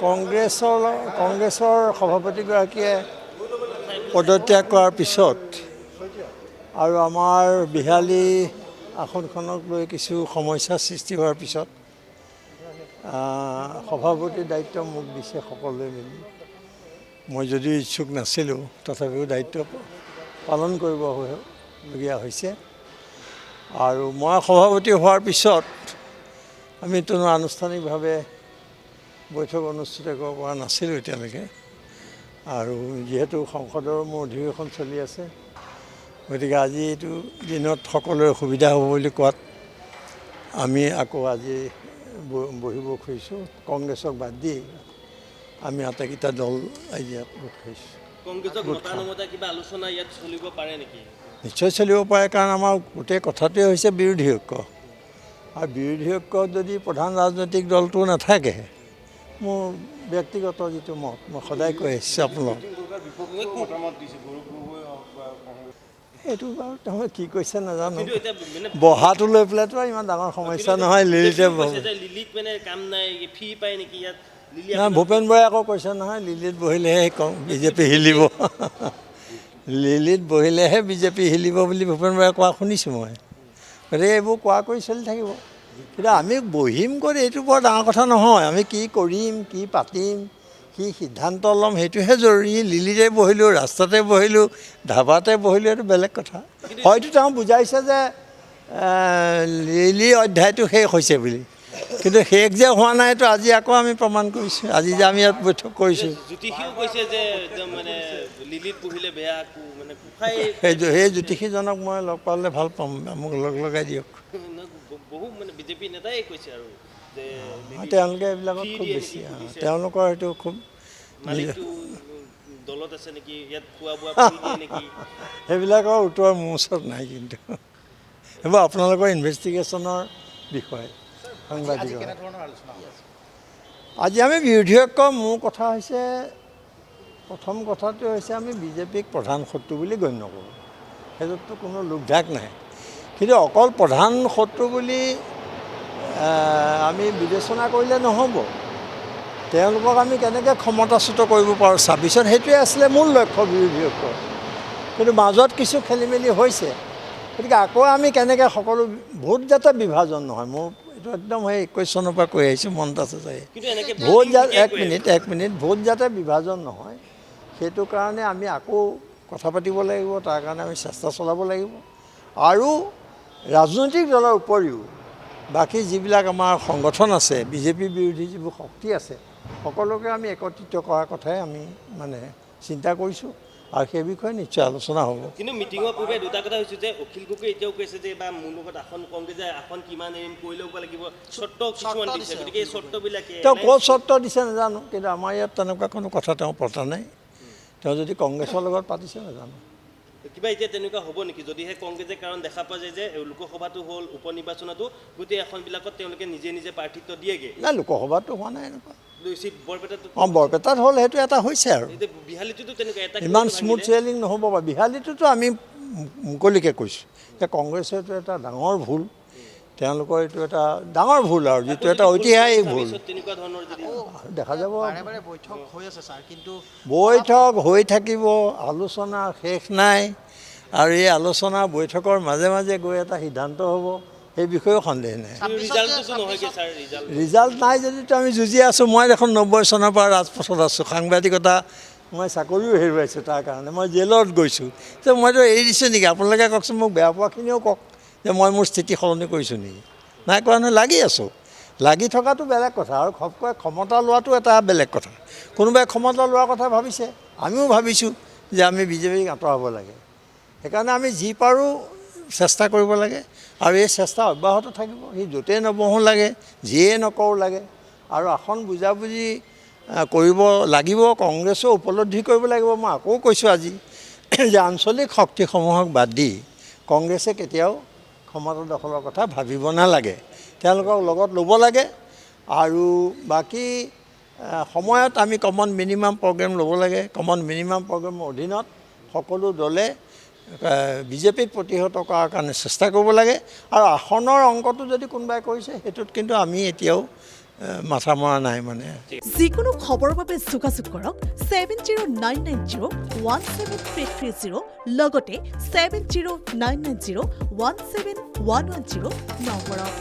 কংগ্ৰেছৰ সভাপতিগৰাকীয়ে পদত্যাগ কৰাৰ পিছত আৰু আমাৰ বিহালী আসনখনক লৈ কিছু সমস্যাৰ সৃষ্টি হোৱাৰ পিছত সভাপতিৰ দায়িত্ব মোক দিছে সকলোৱে মিলি। মই যদিও ইচ্ছুক নাছিলোঁ তথাপিও দায়িত্ব পালন কৰিবলগীয়া হৈছে। আৰু মই সভাপতি হোৱাৰ পিছত আমি কোনো আনুষ্ঠানিকভাৱে বৈঠক অনুষ্ঠিত কৰিব পৰা নাছিলোঁ এতিয়ালৈকে। আৰু যিহেতু সংসদৰ মোৰ অধিৱেশন চলি আছে, গতিকে আজি এইটো দিনত সকলোৰে সুবিধা হ'ব বুলি কোৱাত আমি আকৌ আজি বহিব খুজিছোঁ। কংগ্ৰেছক বাদ দি আমি আটাইকেইটা দল আজি ইয়াত গোট খাইছোঁ। নিশ্চয় চলিব পাৰে, কাৰণ আমাৰ গোটেই কথাটোৱে হৈছে বিৰোধী ঐক্য। আৰু বিৰোধী ঐক্যত যদি প্ৰধান ৰাজনৈতিক দলটো নাথাকে, মোৰ ব্যক্তিগত যিটো মত মই সদায় কৈ আহিছোঁ আপোনালোক, এইটো বাৰু তেওঁ কি কৈছে নাজানো। বহাটো লৈ পেলাইতো ইমান ডাঙৰ সমস্যা নহয়। ভূপেন বৰাই আকৌ কৈছে নহয়, লিলিত বহিলেহে বিজেপি হিলিব। লিলিত বহিলেহে বিজেপি হিলিব বুলি ভূপেন বৰাই কোৱা শুনিছোঁ মই। গতিকে এইবোৰ কোৱা কৰি চলি থাকিব। কিন্তু আমি বহিম কৰি এইটো বৰ ডাঙৰ কথা নহয়। আমি কি কৰিম, কি পাতিম, কি সিদ্ধান্ত ল'ম সেইটোহে জৰুৰী। লিলিতে বহিলোঁ, ৰাস্তাতে বহিলোঁ, ধাবাতে বহিলোঁ, এইটো বেলেগ কথা। হয়তো তেওঁ বুজাইছে যে লিলি অধ্যায়টো শেষ হৈছে বুলি, কিন্তু শেষ যে হোৱা নাইতো আজি আকৌ আমি প্ৰমাণ কৰিছোঁ। আজি যে আমি ইয়াত বৈঠক কৰিছোঁ, সেই জ্যোতিষীজনক মই লগ পালে ভাল পাম, মোক লগাই দিয়ক। তেওঁলোকে এইবিলাকত খুব বেছি, তেওঁলোকৰ সেইটো খুব সেইবিলাকৰ উত্তৰ মোৰ ওচৰত নাই। কিন্তু সেইবোৰ আপোনালোকৰ ইনভেষ্টিগেশ্যনৰ বিষয়। সাংবাদিকৰ আজি আমি বিৰোধী ঐক্য, মোৰ কথা হৈছে, প্ৰথম কথাটো হৈছে আমি বিজেপিক প্ৰধান শত্ৰু বুলি গণ্য কৰোঁ। সেইটোততো কোনো লোকঢাক নাই। কিন্তু অকল প্ৰধান শত্ৰু বুলি আমি বিবেচনা কৰিলে নহ'ব। তেওঁলোকক আমি কেনেকৈ ক্ষমতাচ্যুত কৰিব পাৰোঁ ২৬-ত, সেইটোৱে আছিলে মূল লক্ষ্য বিৰোধী ঐক্য। কিন্তু মাজত কিছু খেলি মেলি হৈছে। গতিকে আকৌ আমি কেনেকৈ সকলো ভোট যাতে বিভাজন নহয়, মোৰ এইটো একদম সেই ২১ চনৰ পৰা কৈ আহিছোঁ, মনত আছে চাগে। ভোট এক মিনিট ভোট যাতে বিভাজন নহয়, সেইটো কাৰণে আমি আকৌ কথা পাতিব লাগিব। তাৰ কাৰণে আমি চেষ্টা চলাব লাগিব। আৰু ৰাজনৈতিক দলৰ উপৰিও বাকী যিবিলাক আমাৰ সংগঠন আছে, বিজেপি বিৰোধী যিবোৰ শক্তি আছে, সকলোকে আমি একত্ৰিত কৰাৰ কথাই আমি চিন্তা কৰিছোঁ। আৰু সেই বিষয়ে নিশ্চয় আলোচনা হ'ব। কিন্তু মিটিঙৰ পূৰ্বে দুটা কথা হৈছে যে অখিল গগৈ এতিয়াও কৈছে যে বা মোৰ লগত কংগ্ৰেছে আসন কিমান এৰিম কৈ ল'ব লাগিব, চৰ্ত কিছুমান দিছে। গতিকে এই চৰ্তবিলাকে তেওঁ ক'ত চৰ্ত দিছে নাজানো, কিন্তু আমাৰ ইয়াত তেনেকুৱা কোনো কথা তেওঁ পতা নাই। তেওঁ যদি কংগ্ৰেছৰ লগত পাতিছে নাজানো। কিবা এতিয়া তেনেকুৱা হ'ব নেকি যদিহে কংগ্ৰেছে, কাৰণ দেখা পোৱা যায় যে লোকসভাটো হ'ল, উপ নিৰ্বাচনতো গোটেই আসনবিলাকত তেওঁলোকে নিজে নিজে প্ৰাৰ্থিত্ব দিয়েগৈ। নাই, লোকসভাতো হোৱা নাই এনেকুৱা। বৰপেটাত হ'ল, সেইটো এটা হৈছে আৰু বিহালীটোতো তেনেকুৱা এটা ইমান স্মুথ চেলিং নহ'ব বাৰু। বিহালীটোতো আমি মুকলিকৈ কৈছোঁ যে কংগ্ৰেছৰ এইটো এটা ডাঙৰ ভুল, তেওঁলোকৰ এইটো এটা ডাঙৰ ভুল, আৰু যিটো এটা ঐতিহাসিক ভুল। দেখা যাব, বৈঠক হৈ থাকিব, আলোচনা শেষ নাই। আৰু এই আলোচনা বৈঠকৰ মাজে মাজে গৈ এটা সিদ্ধান্ত হ'ব, সেই বিষয়েও সন্দেহ নাই। ৰিজাল্ট নাই যদিতো আমি যুঁজি আছোঁ। মই দেখোন ৯০ চনৰ পৰা ৰাজপথত আছোঁ, সাংবাদিকতা মই চাকৰিও হেৰুৱাইছোঁ তাৰ কাৰণে। মই জেলত গৈছোঁ। মইতো এৰি দিছোঁ নেকি? আপোনালোকে কওকচোন, মোক বেয়া পোৱাখিনিও কওক যে মই মোৰ স্থিতি সলনি কৰিছোঁ নেকি? নাই কৰা নহয়, লাগি আছোঁ। লাগি থকাটো বেলেগ কথা, আৰু ঘপকৈ ক্ষমতা লোৱাটো এটা বেলেগ কথা। কোনোবাই ক্ষমতা লোৱাৰ কথা ভাবিছে, আমিও ভাবিছোঁ যে আমি বিজেপিক আঁতৰাব লাগে। সেইকাৰণে আমি যি পাৰোঁ চেষ্টা কৰিব লাগে, আৰু এই চেষ্টা অব্যাহত থাকিব। সি য'তেই নবহোঁ লাগে, যিয়ে নকৰোঁ লাগে। আৰু আসন বুজাবুজি কৰিব লাগিব, কংগ্ৰেছেও উপলব্ধি কৰিব লাগিব। মই আকৌ কৈছোঁ আজি যে আঞ্চলিক শক্তিসমূহক বাদ দি কংগ্ৰেছে কেতিয়াও ক্ষমতা দখলৰ কথা ভাবিব নালাগে। তেওঁলোকক লগত ল'ব লাগে। আৰু বাকী সময়ত আমি কমন মিনিমাম প্ৰগ্ৰেম ল'ব লাগে। কমন মিনিমাম প্ৰগ্ৰেমৰ অধীনত সকলো দলে বিজেপিক প্ৰতিহত কৰাৰ কাৰণে চেষ্টা কৰিব লাগে। আৰু আসনৰ অংকটো যদি কোনোবাই কৰিছে, সেইটোত কিন্তু আমি এতিয়াও মাথা মৰা নাই মানে। যিকোনো খবৰৰ বাবে যোগাযোগ কৰক 7099017330 লগতে 7099017110 নম্বৰত।